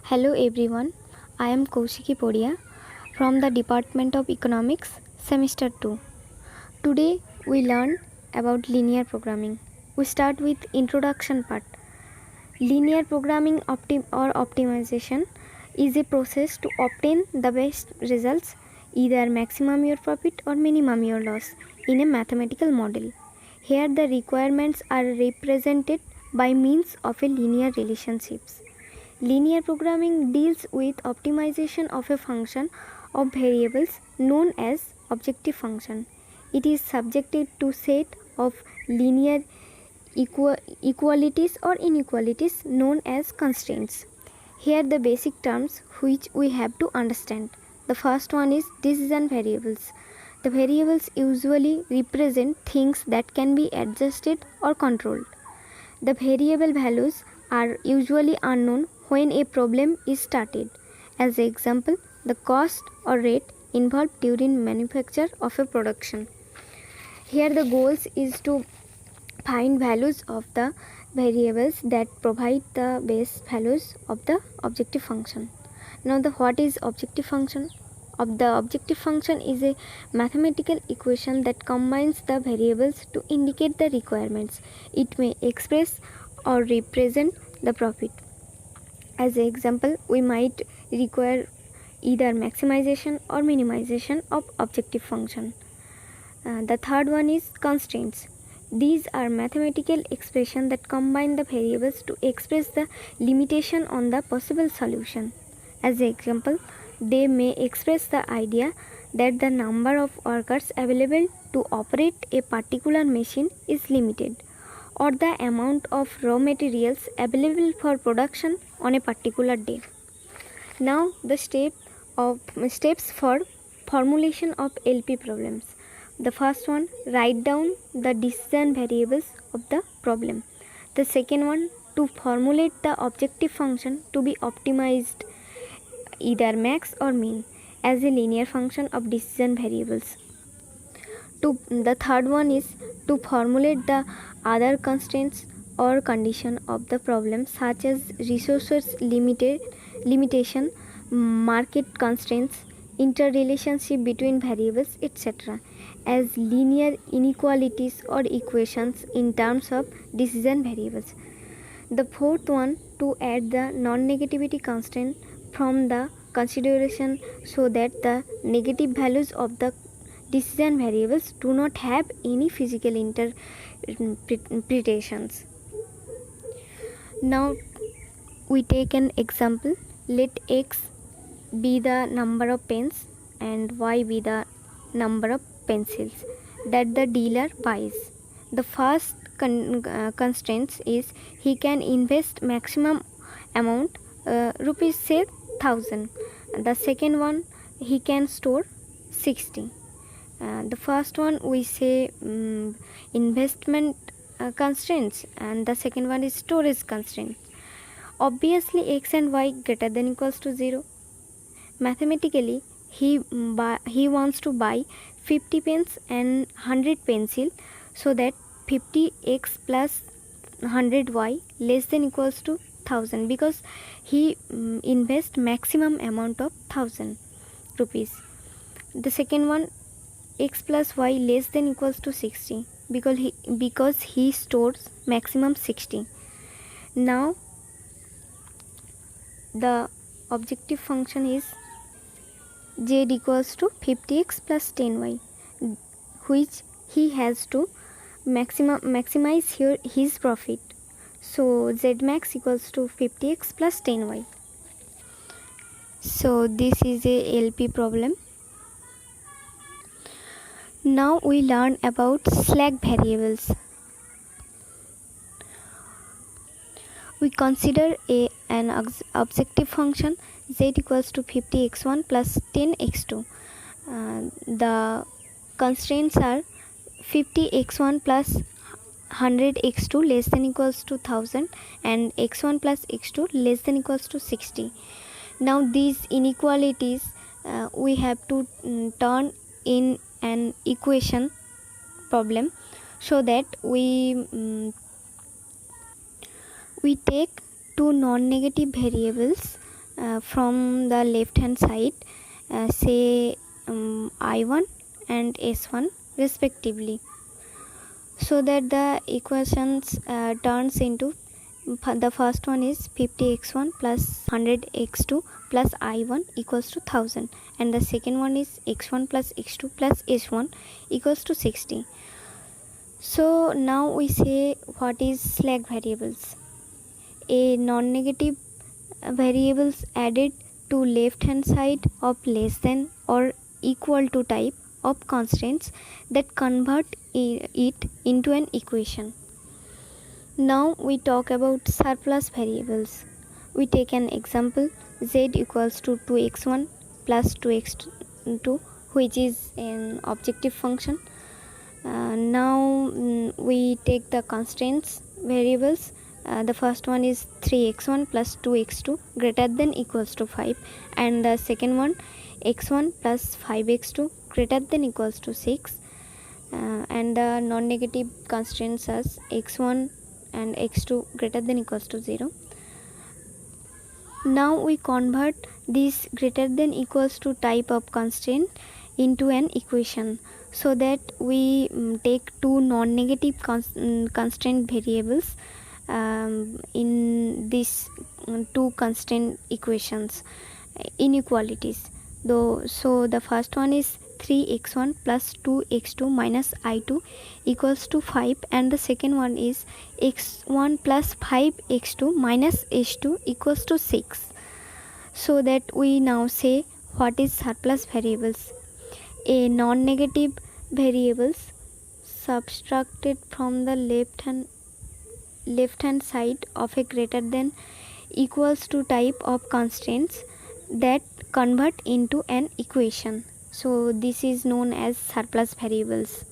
Hello everyone, I am Kaushiki Podia from the Department of Economics, Semester 2. Today we learn about linear programming. We start with introduction part. Linear programming or optimization is a process to obtain the best results, either maximum your profit or minimum your loss in a mathematical model. Here the requirements are represented by means of a linear relationships. Linear programming deals with optimization of a function of variables known as objective function. It is subjected to set of linear equalities or inequalities known as constraints. Here the basic terms which we have to understand. The first one is decision variables. The variables usually represent things that can be adjusted or controlled. The variable values are usually unknown when a problem is started. As an example, the cost or rate involved during manufacture of a production. Here the goals is to find values of the variables that provide the base values of the objective function. Now what is objective function? The objective function is a mathematical equation that combines the variables to indicate the requirements. It may express or represent the profit. As an example, we might require either maximization or minimization of objective function. The third one is constraints. These are mathematical expressions that combine the variables to express the limitation on the possible solution. As an example, they may express the idea that the number of workers available to operate a particular machine is limited, or the amount of raw materials available for production on a particular day. Now the steps for formulation of LP problems. The first one, write down the decision variables of the problem. The second one, to formulate the objective function to be optimized either max or min as a linear function of decision variables. The third one is to formulate the other constraints or condition of the problem, such as resources limitation, market constraints, interrelationship between variables, etc., as linear inequalities or equations in terms of decision variables. The fourth one, to add the non-negativity constraint from the consideration so that the negative values of the decision variables do not have any physical interpretations. Now we take an example. Let x be the number of pens and y be the number of pencils that the dealer buys. The first constraint is he can invest maximum amount, rupees say 1000. The second one, he can store 60. The first one we say investment constraints, and the second one is storage constraints. Obviously x and y greater than equals to 0. Mathematically he wants to buy 50 pens and 100 pencil, so that 50x plus 100y less than equals to 1000, because he invest maximum amount of 1000 rupees. The second one, x plus y less than equals to 60, because he stores maximum 60. Now the objective function is z equals to 50x plus 10y, which he has to maximize here his profit. So z max equals to 50x plus 10y. So this is a LP problem. Now we learn about slack variables. We consider an objective function z equals to 50x1 plus 10x2. The constraints are 50x1 plus 100x2 less than equals to 1000 and x1 plus x2 less than equals to 60. Now these inequalities we have to turn in an equation problem, so that we take two non-negative variables from the left hand side, say I1 and S1 respectively, so that the equations turns into, the first one is 50x1 plus 100x2 plus I1 equals to 1000, and the second one is x1 plus x2 plus s1 equals to 60. So now we say what is slack variables. A non-negative variables added to left hand side of less than or equal to type of constants that convert it into an equation. Now we talk about surplus variables. We take an example, z equals to 2x1 plus 2x2, which is an objective function. Now we take the constraints variables. The first one is 3x1 plus 2x2 greater than equals to 5, and the second one x1 plus 5x2 greater than equals to 6, and the non-negative constraints as x1 and x2 greater than equals to 0. Now we convert this greater than equals to type of constraint into an equation, so that we take two non-negative constraint variables in these two constraint equations, inequalities though. So the first one is 3x1 plus 2x2 minus I2 equals to 5, and the second one is x1 plus 5x2 minus h2 equals to 6. So that we now say what is surplus variables. A non-negative variables subtracted from the left hand side of a greater than equals to type of constraints that convert into an equation. So this is known as surplus variables.